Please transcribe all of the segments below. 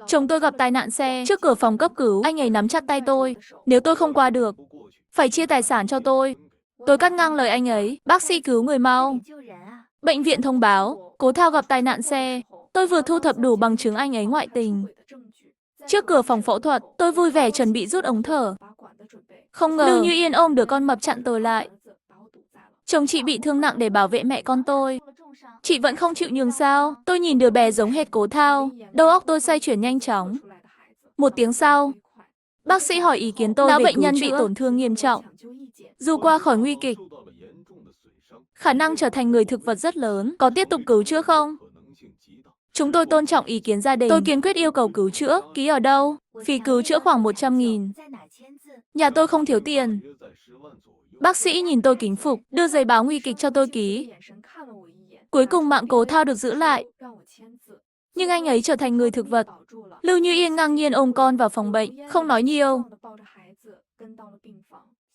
Chồng tôi gặp tai nạn xe trước cửa phòng cấp cứu, anh ấy nắm chặt tay tôi. Nếu tôi không qua được, phải chia tài sản cho tôi. Tôi cắt ngang lời anh ấy, bác sĩ cứu người mau. Bệnh viện thông báo, Cố Thao gặp tai nạn xe. Tôi vừa thu thập đủ bằng chứng anh ấy ngoại tình. Trước cửa phòng phẫu thuật, tôi vui vẻ chuẩn bị rút ống thở. Không ngờ, Lưu Như Yên ôm đứa con mập chặn tôi lại. Chồng chị bị thương nặng để bảo vệ mẹ con tôi. Chị vẫn không chịu nhường sao? Tôi nhìn đứa bé giống hệt Cố Thao, đầu óc tôi xoay chuyển nhanh chóng. Một tiếng sau, bác sĩ hỏi ý kiến tôi về bệnh nhân bị tổn thương nghiêm trọng. Dù qua khỏi nguy kịch, khả năng trở thành người thực vật rất lớn, có tiếp tục cứu chữa không? Chúng tôi tôn trọng ý kiến gia đình. Tôi kiên quyết yêu cầu cứu chữa, ký ở đâu? Phí cứu chữa khoảng 100.000. Nhà tôi không thiếu tiền. Bác sĩ nhìn tôi kính phục, đưa giấy báo nguy kịch cho tôi ký. Cuối cùng mạng Cố Thao được giữ lại. Nhưng anh ấy trở thành người thực vật. Lưu Như Yên ngang nhiên ôm con vào phòng bệnh, không nói nhiều.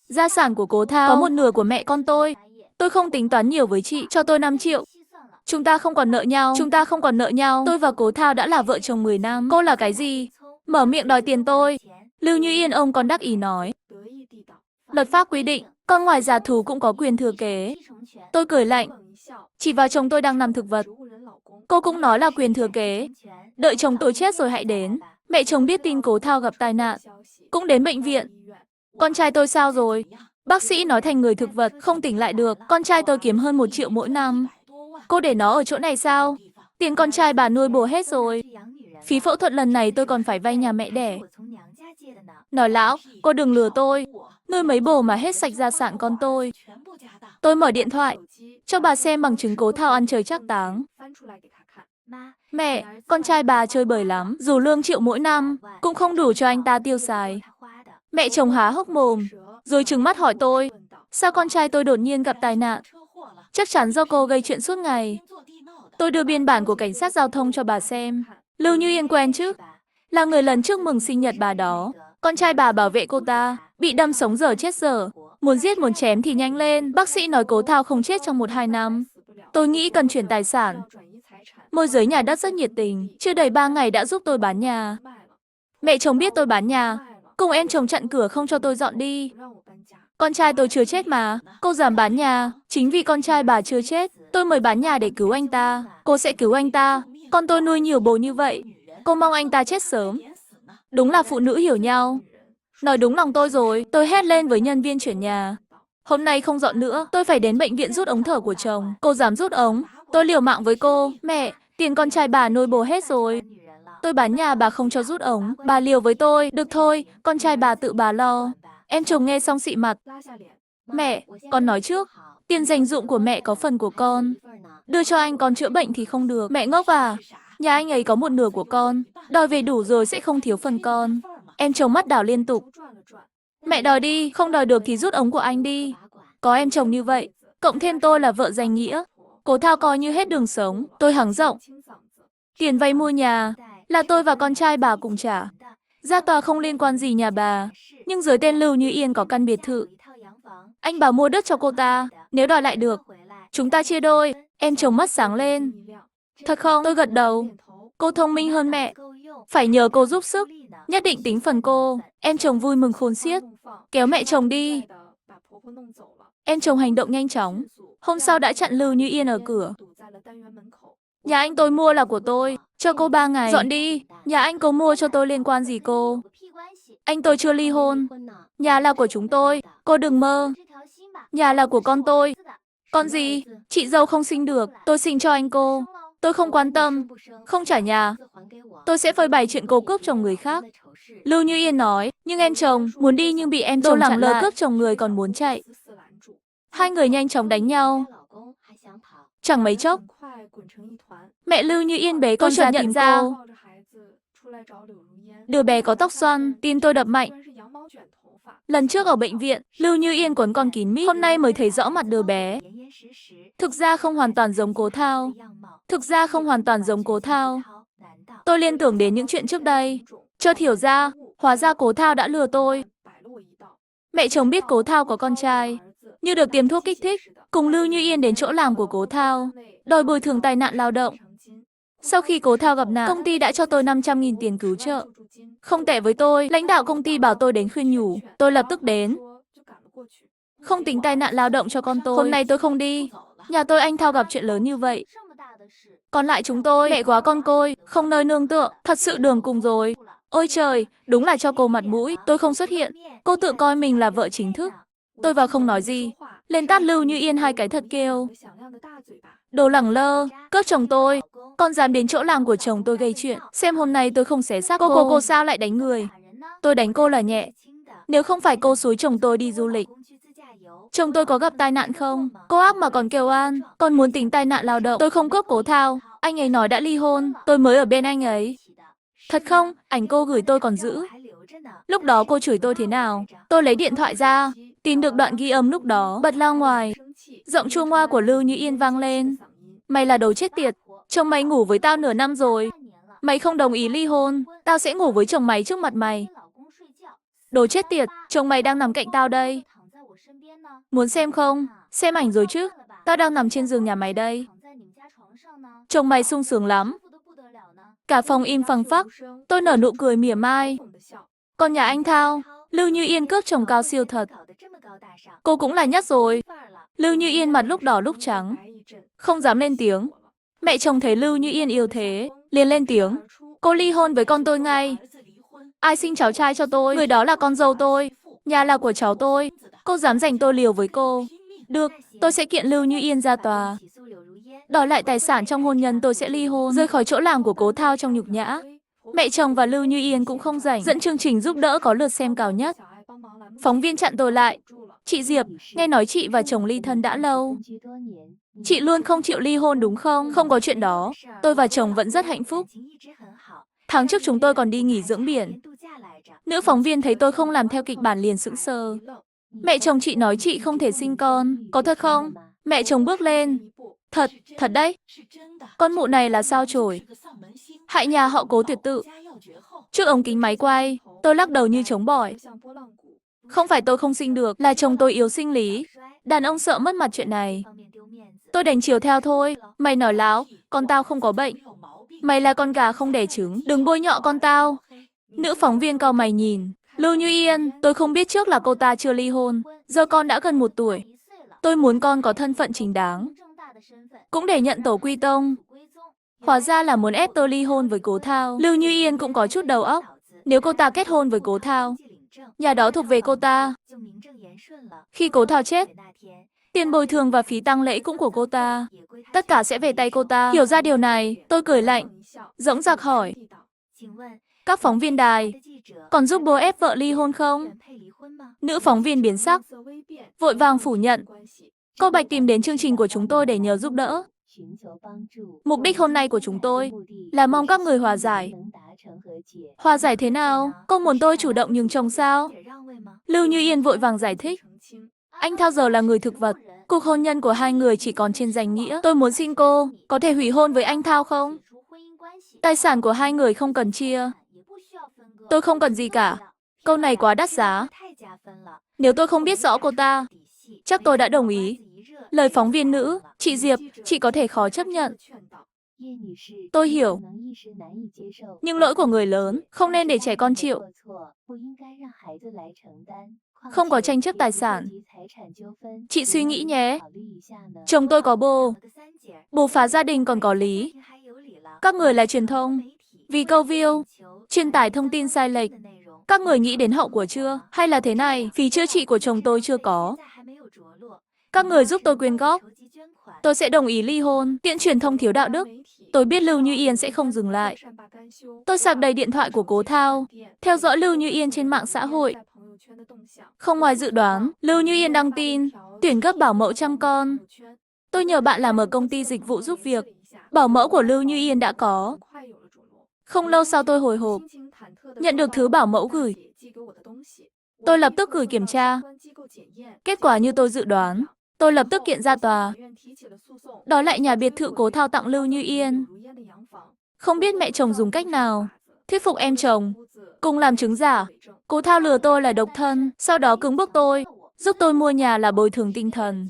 Gia sản của Cố Thao có một nửa của mẹ con tôi. Tôi không tính toán nhiều với chị, cho tôi 5 triệu. Chúng ta không còn nợ nhau, chúng ta không còn nợ nhau. Tôi và Cố Thao đã là vợ chồng 10 năm. Cô là cái gì? Mở miệng đòi tiền tôi. Lưu Như Yên ôm con đắc ý nói. Luật pháp quy định, con ngoài giả thú cũng có quyền thừa kế. Tôi cười lạnh. Chỉ vào chồng tôi đang nằm thực vật. Cô cũng nói là quyền thừa kế. Đợi chồng tôi chết rồi hãy đến. Mẹ chồng biết tin Cố Thao gặp tai nạn, cũng đến bệnh viện. Con trai tôi sao rồi? Bác sĩ nói thành người thực vật, không tỉnh lại được. Con trai tôi kiếm hơn 1 triệu mỗi năm. Cô để nó ở chỗ này sao? Tiền con trai bà nuôi bổ hết rồi. Phí phẫu thuật lần này tôi còn phải vay nhà mẹ đẻ. Nói láo, cô đừng lừa tôi. Nuôi mấy bồ mà hết sạch gia sản con tôi. Tôi mở điện thoại, cho bà xem bằng chứng Cố Thao ăn chơi trác táng. Mẹ, con trai bà chơi bời lắm, dù lương triệu mỗi năm, cũng không đủ cho anh ta tiêu xài. Mẹ chồng há hốc mồm, rồi trừng mắt hỏi tôi, sao con trai tôi đột nhiên gặp tai nạn? Chắc chắn do cô gây chuyện suốt ngày. Tôi đưa biên bản của cảnh sát giao thông cho bà xem. Lưu Như Yên quen chứ? Là người lần trước mừng sinh nhật bà đó. Con trai bà bảo vệ cô ta, bị đâm sống dở chết dở. Muốn giết muốn chém thì nhanh lên. Bác sĩ nói Cố Thao không chết trong 1-2 năm. Tôi nghĩ cần chuyển tài sản. Môi giới nhà đất rất nhiệt tình, chưa đầy 3 ngày đã giúp tôi bán nhà. Mẹ chồng biết tôi bán nhà, cùng em chồng chặn cửa không cho tôi dọn đi. Con trai tôi chưa chết mà, cô dám bán nhà. Chính vì con trai bà chưa chết, tôi mới bán nhà để cứu anh ta. Cô sẽ cứu anh ta. Con tôi nuôi nhiều bồ như vậy, cô mong anh ta chết sớm. Đúng là phụ nữ hiểu nhau. Nói đúng lòng tôi rồi, tôi hét lên với nhân viên chuyển nhà. Hôm nay không dọn nữa, tôi phải đến bệnh viện rút ống thở của chồng. Cô dám rút ống, tôi liều mạng với cô. Mẹ, tiền con trai bà nuôi bồ hết rồi. Tôi bán nhà bà không cho rút ống, bà liều với tôi. Được thôi, con trai bà tự bà lo. Em chồng nghe xong xị mặt. Mẹ, con nói trước, tiền dành dụm của mẹ có phần của con. Đưa cho anh con chữa bệnh thì không được. Mẹ ngốc à? Nhà anh ấy có một nửa của con, đòi về đủ rồi sẽ không thiếu phần con. Em chồng mắt đảo liên tục. Mẹ đòi đi, không đòi được thì rút ống của anh đi. Có em chồng như vậy, cộng thêm tôi là vợ danh nghĩa, Cố Thao coi như hết đường sống. Tôi hắng giọng. Tiền vay mua nhà là tôi và con trai bà cùng trả. Ra tòa không liên quan gì nhà bà, nhưng dưới tên Lưu Như Yên có căn biệt thự. Anh bảo mua đất cho cô ta, nếu đòi lại được, chúng ta chia đôi. Em chồng mắt sáng lên. Thật không? Tôi gật đầu. Cô thông minh hơn mẹ. Phải nhờ cô giúp sức, nhất định tính phần cô. Em chồng vui mừng khôn xiết, kéo mẹ chồng đi. Em chồng hành động nhanh chóng. Hôm sau đã chặn Lưu Như Yên ở cửa. Nhà anh tôi mua là của tôi, cho cô 3 ngày. Dọn đi, nhà anh có mua cho tôi liên quan gì cô? Anh tôi chưa ly hôn. Nhà là của chúng tôi, cô đừng mơ. Nhà là của con tôi. Con gì? Chị dâu không sinh được, tôi sinh cho anh cô. Tôi không quan tâm, không trả nhà. Tôi sẽ phơi bày chuyện cô cướp chồng người khác. Lưu Như Yên nói, nhưng em chồng muốn đi nhưng bị em chồng chặn lại. Cướp chồng người còn muốn chạy. Hai người nhanh chóng đánh nhau. Chẳng mấy chốc, mẹ Lưu Như Yên bế con ra tìm cô. Đứa bé có tóc xoăn, tim tôi đập mạnh. Lần trước ở bệnh viện, Lưu Như Yên quấn con kín mít, hôm nay mới thấy rõ mặt đứa bé. Thực ra không hoàn toàn giống Cố Thao. Thực ra không hoàn toàn giống Cố Thao. Tôi liên tưởng đến những chuyện trước đây, chợt hiểu ra, hóa ra Cố Thao đã lừa tôi. Mẹ chồng biết Cố Thao có con trai, như được tiêm thuốc kích thích, cùng Lưu Như Yên đến chỗ làm của Cố Thao, đòi bồi thường tai nạn lao động. Sau khi Cố Thao gặp nạn, công ty đã cho tôi 500.000 tiền cứu trợ. Không tệ với tôi, lãnh đạo công ty bảo tôi đến khuyên nhủ, tôi lập tức đến. Không tính tai nạn lao động cho con tôi, hôm nay tôi không đi. Nhà tôi anh Thao gặp chuyện lớn như vậy. Còn lại chúng tôi, mẹ quá con côi, không nơi nương tựa, thật sự đường cùng rồi. Ôi trời, đúng là cho cô mặt mũi, tôi không xuất hiện. Cô tự coi mình là vợ chính thức. Tôi vào không nói gì, lên tát Lưu Như Yên 2 cái thật kêu. Đồ lẳng lơ, cướp chồng tôi, con dám đến chỗ làm của chồng tôi gây chuyện. Xem hôm nay tôi không xé xác cô sao lại đánh người. Tôi đánh cô là nhẹ. Nếu không phải cô xúi chồng tôi đi du lịch, chồng tôi có gặp tai nạn không? Cô ác mà còn kêu oan, còn muốn tính tai nạn lao động. Tôi không cướp Cố Thao, anh ấy nói đã ly hôn, tôi mới ở bên anh ấy. Thật không? Ảnh cô gửi tôi còn giữ. Lúc đó cô chửi tôi thế nào? Tôi lấy điện thoại ra, tìm được đoạn ghi âm lúc đó, bật loa ngoài. Giọng chua ngoa của Lưu Như Yên vang lên. Mày là đồ chết tiệt, chồng mày ngủ với tao nửa năm rồi. Mày không đồng ý ly hôn, tao sẽ ngủ với chồng mày trước mặt mày. Đồ chết tiệt, chồng mày đang nằm cạnh tao đây. Muốn xem không? Xem ảnh rồi chứ. Tao đang nằm trên giường nhà mày đây. Chồng mày sung sướng lắm. Cả phòng im phăng phắc. Tôi nở nụ cười mỉa mai. Còn nhà anh Thao, Lưu Như Yên cướp chồng cao siêu thật. Cô cũng là nhất rồi. Lưu Như Yên mặt lúc đỏ lúc trắng, không dám lên tiếng. Mẹ chồng thấy Lưu Như Yên yêu thế, liền lên tiếng. Cô ly hôn với con tôi ngay. Ai sinh cháu trai cho tôi, người đó là con dâu tôi. Nhà là của cháu tôi. Cô dám giành tôi liều với cô. Được, tôi sẽ kiện Lưu Như Yên ra tòa. Đòi lại tài sản trong hôn nhân, tôi sẽ ly hôn, rời khỏi chỗ làm của Cố Thao trong nhục nhã. Mẹ chồng và Lưu Như Yên cũng không rảnh, dẫn chương trình giúp đỡ có lượt xem cao nhất. Phóng viên chặn tôi lại. Chị Diệp, nghe nói chị và chồng ly thân đã lâu. Chị luôn không chịu ly hôn đúng không? Không có chuyện đó. Tôi và chồng vẫn rất hạnh phúc. Tháng trước chúng tôi còn đi nghỉ dưỡng biển. Nữ phóng viên thấy tôi không làm theo kịch bản liền sững sờ. Mẹ chồng chị nói chị không thể sinh con. Có thật không? Mẹ chồng bước lên. Thật, thật đấy. Con mụ này là sao chổi. Hại nhà họ Cố tuyệt tự. Trước ống kính máy quay, tôi lắc đầu như trống bỏi. Không phải tôi không sinh được, là chồng tôi yếu sinh lý. Đàn ông sợ mất mặt chuyện này. Tôi đành chiều theo thôi. Mày nói láo, con tao không có bệnh. Mày là con gà không đẻ trứng, đừng bôi nhọ con tao. Nữ phóng viên cau mày nhìn. Lưu Như Yên, tôi không biết trước là cô ta chưa ly hôn. Giờ con đã gần 1 tuổi. Tôi muốn con có thân phận chính đáng, cũng để nhận tổ quy tông. Hóa ra là muốn ép tôi ly hôn với Cố Thao. Lưu Như Yên cũng có chút đầu óc. Nếu cô ta kết hôn với Cố Thao, nhà đó thuộc về cô ta. Khi Cố Thao chết, tiền bồi thường và phí tang lễ cũng của cô ta. Tất cả sẽ về tay cô ta. Hiểu ra điều này, tôi cười lạnh, dõng dạc hỏi. Các phóng viên đài, còn giúp bố ép vợ ly hôn không? Nữ phóng viên biến sắc, vội vàng phủ nhận. Cô Bạch tìm đến chương trình của chúng tôi để nhờ giúp đỡ. Mục đích hôm nay của chúng tôi là mong các người hòa giải. Hòa giải thế nào? Cô muốn tôi chủ động nhường chồng sao? Lưu Như Yên vội vàng giải thích. Anh Thao giờ là người thực vật. Cuộc hôn nhân của hai người chỉ còn trên danh nghĩa. Tôi muốn xin cô, có thể hủy hôn với anh Thao không? Tài sản của hai người không cần chia. Tôi không cần gì cả. Câu này quá đắt giá. Nếu tôi không biết rõ cô ta, chắc tôi đã đồng ý. Lời phóng viên nữ, chị Diệp, chị có thể khó chấp nhận. Tôi hiểu. Nhưng lỗi của người lớn, không nên để trẻ con chịu. Không có tranh chấp tài sản. Chị suy nghĩ nhé. Chồng tôi có bồ. Bồ phá gia đình còn có lý. Các người là truyền thông. Vì câu view, truyền tải thông tin sai lệch. Các người nghĩ đến hậu quả chưa? Hay là thế này, phí chữa trị của chồng tôi chưa có. Các người giúp tôi quyên góp. Tôi sẽ đồng ý ly hôn, tiện truyền thông thiếu đạo đức. Tôi biết Lưu Như Yên sẽ không dừng lại. Tôi sạc đầy điện thoại của Cố Thao, theo dõi Lưu Như Yên trên mạng xã hội. Không ngoài dự đoán, Lưu Như Yên đăng tin, tuyển gấp bảo mẫu chăm con. Tôi nhờ bạn làm ở công ty dịch vụ giúp việc. Bảo mẫu của Lưu Như Yên đã có. Không lâu sau tôi hồi hộp, nhận được thứ bảo mẫu gửi. Tôi lập tức gửi kiểm tra. Kết quả như tôi dự đoán. Tôi lập tức kiện ra tòa, đòi lại nhà biệt thự Cố Thao tặng Lưu Như Yên. Không biết mẹ chồng dùng cách nào thuyết phục em chồng cùng làm chứng giả. Cố Thao lừa tôi là độc thân, sau đó cưỡng bức tôi, giúp tôi mua nhà là bồi thường tinh thần.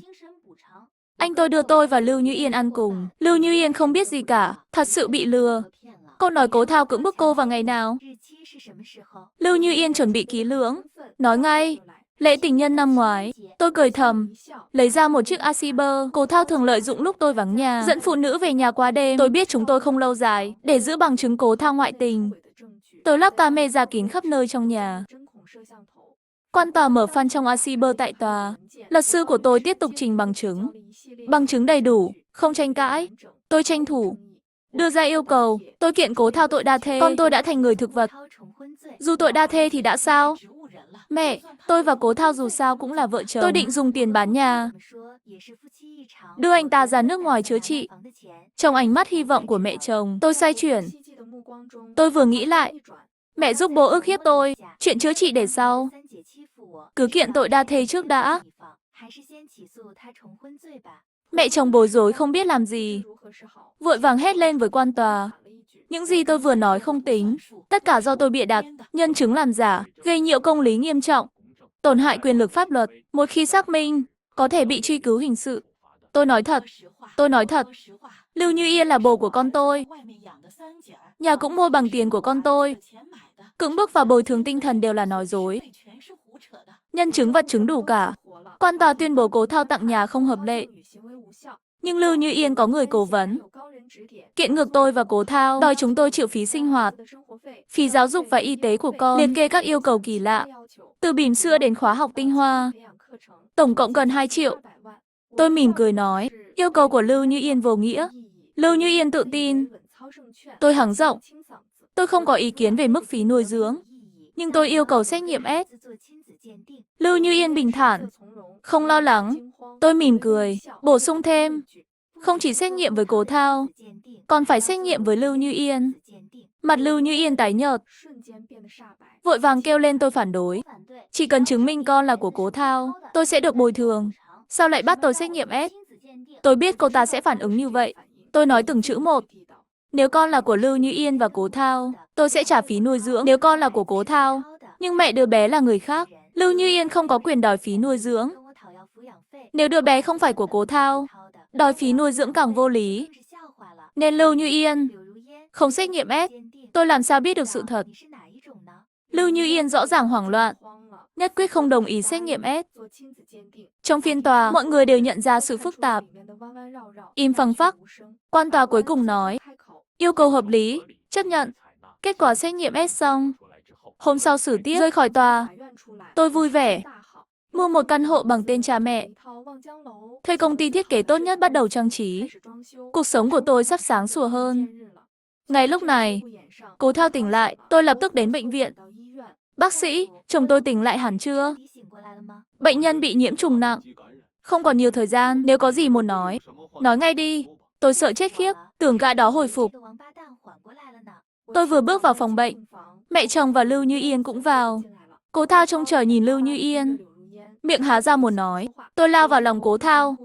Anh tôi đưa tôi và Lưu Như Yên ăn cùng. Lưu Như Yên không biết gì cả, thật sự bị lừa. Cô nói Cố Thao cưỡng bức cô vào ngày nào. Lưu Như Yên chuẩn bị kỹ lưỡng, nói ngay, lễ tình nhân năm ngoái. Tôi cười thầm, lấy ra một chiếc Asiber. Cố Thao thường lợi dụng lúc tôi vắng nhà, dẫn phụ nữ về nhà qua đêm. Tôi biết chúng tôi không lâu dài, để giữ bằng chứng Cố Thao ngoại tình. Tôi lắp camera kín khắp nơi trong nhà. Quan tòa mở fan trong Asiber tại tòa. Luật sư của tôi tiếp tục trình bằng chứng. Bằng chứng đầy đủ, không tranh cãi. Tôi tranh thủ, đưa ra yêu cầu, tôi kiện Cố Thao tội đa thê. Con tôi đã thành người thực vật. Dù tội đa thê thì đã sao? Mẹ, tôi và Cố Thao dù sao cũng là vợ chồng. Tôi định dùng tiền bán nhà, đưa anh ta ra nước ngoài chữa trị. Trong ánh mắt hy vọng của mẹ chồng, tôi xoay chuyển. Tôi vừa nghĩ lại, mẹ giúp bố ức hiếp tôi, chuyện chữa trị để sau. Cứ kiện tội đa thê trước đã. Mẹ chồng bối rối không biết làm gì, vội vàng hét lên với quan tòa. Những gì tôi vừa nói không tính, tất cả do tôi bịa đặt, nhân chứng làm giả, gây nhiễu công lý nghiêm trọng, tổn hại quyền lực pháp luật. Một khi xác minh, có thể bị truy cứu hình sự. Tôi nói thật, Lưu Như Yên là bồ của con tôi. Nhà cũng mua bằng tiền của con tôi. Cưỡng bức và bồi thường tinh thần đều là nói dối. Nhân chứng vật chứng đủ cả. Quan tòa tuyên bố Cố Thao tặng nhà không hợp lệ. Nhưng Lưu Như Yên có người cố vấn, kiện ngược tôi và Cố Thao, đòi chúng tôi chịu phí sinh hoạt, phí giáo dục và y tế của con, liệt kê các yêu cầu kỳ lạ, từ bỉm sữa đến khóa học tinh hoa, tổng cộng gần 2 triệu. Tôi mỉm cười nói, yêu cầu của Lưu Như Yên vô nghĩa. Lưu Như Yên tự tin. Tôi hắng giọng, tôi không có ý kiến về mức phí nuôi dưỡng, nhưng tôi yêu cầu xét nghiệm S. Lưu Như Yên bình thản, không lo lắng. Tôi mỉm cười, bổ sung thêm, không chỉ xét nghiệm với Cố Thao, còn phải xét nghiệm với Lưu Như Yên. Mặt Lưu Như Yên tái nhợt, vội vàng kêu lên tôi phản đối. Chỉ cần chứng minh con là của Cố Thao, tôi sẽ được bồi thường. Sao lại bắt tôi xét nghiệm S? Tôi biết cô ta sẽ phản ứng như vậy. Tôi nói từng chữ một. Nếu con là của Lưu Như Yên và Cố Thao, tôi sẽ trả phí nuôi dưỡng. Nếu con là của Cố Thao, nhưng mẹ đứa bé là người khác, Lưu Như Yên không có quyền đòi phí nuôi dưỡng. Nếu đứa bé không phải của Cố Thao, đòi phí nuôi dưỡng càng vô lý. Nên Lưu Như Yên không xét nghiệm S, tôi làm sao biết được sự thật? Lưu Như Yên rõ ràng hoảng loạn, nhất quyết không đồng ý xét nghiệm S. Trong phiên tòa, mọi người đều nhận ra sự phức tạp. Im phăng phắc. Quan tòa cuối cùng nói, yêu cầu hợp lý, chấp nhận. Kết quả xét nghiệm S xong. Hôm sau xử tiết, rời khỏi tòa. Tôi vui vẻ, mua một căn hộ bằng tên cha mẹ, thuê công ty thiết kế tốt nhất bắt đầu trang trí. Cuộc sống của tôi sắp sáng sủa hơn. Ngay lúc này, Cố Thao tỉnh lại, tôi lập tức đến bệnh viện. Bác sĩ, chồng tôi tỉnh lại hẳn chưa? Bệnh nhân bị nhiễm trùng nặng. Không còn nhiều thời gian, nếu có gì muốn nói ngay đi. Tôi sợ chết khiếp, tưởng gã đó hồi phục. Tôi vừa bước vào phòng bệnh, mẹ chồng và Lưu Như Yên cũng vào. Cố Thao trông chờ nhìn Lưu Như Yên, miệng há ra muốn nói. Tôi lao vào lòng Cố Thao,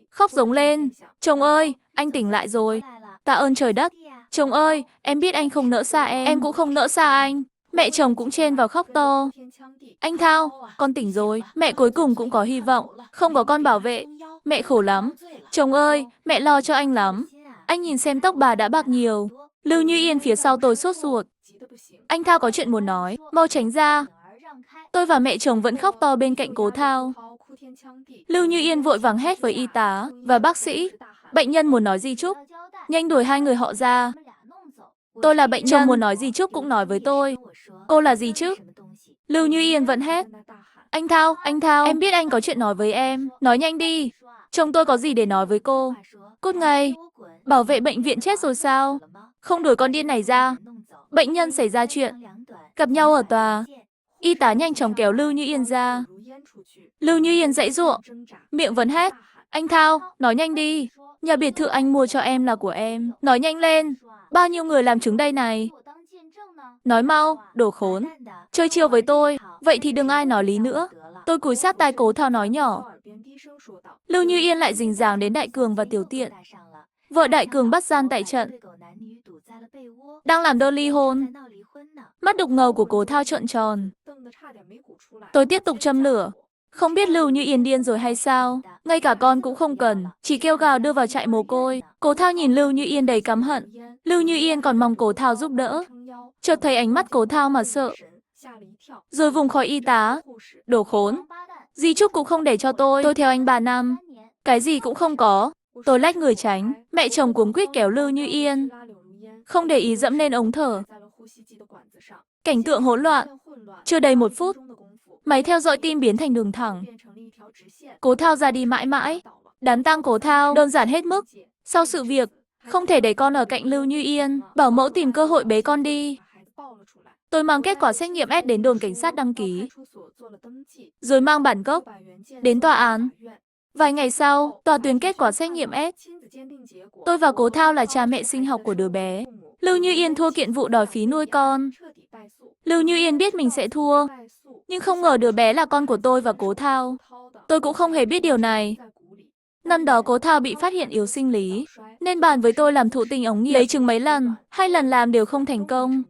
khóc giống lên. Chồng ơi, anh tỉnh lại rồi. Tạ ơn trời đất. Chồng ơi, em biết anh không nỡ xa em cũng không nỡ xa anh. Mẹ chồng cũng chen vào khóc to. Anh Thao, con tỉnh rồi. Mẹ cuối cùng cũng có hy vọng. Không có con bảo vệ, mẹ khổ lắm. Chồng ơi, mẹ lo cho anh lắm. Anh nhìn xem tóc bà đã bạc nhiều. Lưu Như Yên phía sau tôi sốt ruột. Anh Thao có chuyện muốn nói, mau tránh ra. Tôi và mẹ chồng vẫn khóc to bên cạnh Cố Thao. Lưu Như Yên vội vàng hét với y tá và bác sĩ. Bệnh nhân muốn nói di chúc, nhanh đuổi hai người họ ra. Tôi là bệnh nhân, chồng muốn nói gì chúc cũng nói với tôi. Cô là gì chứ? Lưu Như Yên vẫn hét. Anh Thao, em biết anh có chuyện nói với em. Nói nhanh đi. Chồng tôi có gì để nói với cô? Cút ngay. Bảo vệ bệnh viện chết rồi sao? Không đuổi con điên này ra. Bệnh nhân xảy ra chuyện. Gặp nhau ở tòa. Y tá nhanh chóng kéo Lưu Như Yên ra. Lưu Như Yên giãy giụa, miệng vẫn hét. Anh Thao, nói nhanh đi. Nhà biệt thự anh mua cho em là của em. Nói nhanh lên. Bao nhiêu người làm chứng đây này? Nói mau, đồ khốn. Chơi chiêu với tôi, vậy thì đừng ai nói lý nữa. Tôi cúi sát tai Cố Thao nói nhỏ. Lưu Như Yên lại rình ràng đến Đại Cường và Tiểu Tiện. Vợ Đại Cường bắt gian tại trận, đang làm đơn ly hôn. Mắt đục ngầu của Cố Thao trợn tròn. Tôi tiếp tục châm lửa. Không biết Lưu Như Yên điên rồi hay sao? Ngay cả con cũng không cần, chỉ kêu gào đưa vào trại mồ côi. Cố Thao nhìn Lưu Như Yên đầy căm hận. Lưu Như Yên còn mong Cố Thao giúp đỡ. Chợt thấy ánh mắt Cố Thao mà sợ. Rồi vùng khỏi y tá. Đồ khốn. Di chúc cũng không để cho tôi theo anh 3 năm. Cái gì cũng không có. Tôi lách người tránh. Mẹ chồng cuống quýt kéo Lưu Như Yên. Không để ý dẫm lên ống thở. Cảnh tượng hỗn loạn. Chưa đầy 1 phút. Máy theo dõi tim biến thành đường thẳng. Cố Thao ra đi mãi mãi. Đám tang Cố Thao đơn giản hết mức. Sau sự việc, không thể để con ở cạnh Lưu Như Yên. Bảo mẫu tìm cơ hội bế con đi. Tôi mang kết quả xét nghiệm S đến đồn cảnh sát đăng ký. Rồi mang bản gốc đến tòa án. Vài ngày sau, tòa tuyên kết quả xét nghiệm S. Tôi và Cố Thao là cha mẹ sinh học của đứa bé. Lưu Như Yên thua kiện vụ đòi phí nuôi con. Lưu Như Yên biết mình sẽ thua, nhưng không ngờ đứa bé là con của tôi và Cố Thao. Tôi cũng không hề biết điều này. Năm đó Cố Thao bị phát hiện yếu sinh lý, nên bàn với tôi làm thụ tinh ống nghiệm lấy trứng mấy lần, 2 lần làm đều không thành công.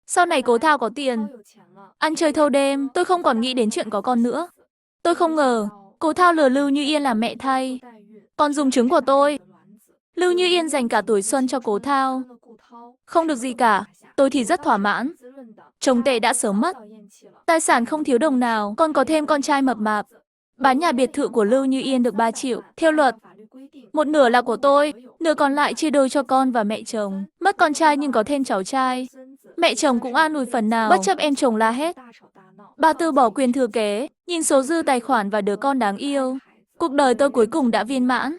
Sau này Cố Thao có tiền, ăn chơi thâu đêm, tôi không còn nghĩ đến chuyện có con nữa. Tôi không ngờ, Cố Thao lừa Lưu Như Yên làm mẹ thay, còn dùng trứng của tôi. Lưu Như Yên dành cả tuổi xuân cho Cố Thao. Không được gì cả, tôi thì rất thỏa mãn. Chồng tệ đã sớm mất, tài sản không thiếu đồng nào, còn có thêm con trai mập mạp. Bán nhà biệt thự của Lưu Như Yên được 3 triệu, theo luật. 1 nửa là của tôi, nửa còn lại chia đôi cho con và mẹ chồng. Mất con trai nhưng có thêm cháu trai. Mẹ chồng cũng an ủi phần nào, bất chấp em chồng la hết. Bà từ bỏ quyền thừa kế, nhìn số dư tài khoản và đứa con đáng yêu. Cuộc đời tôi cuối cùng đã viên mãn.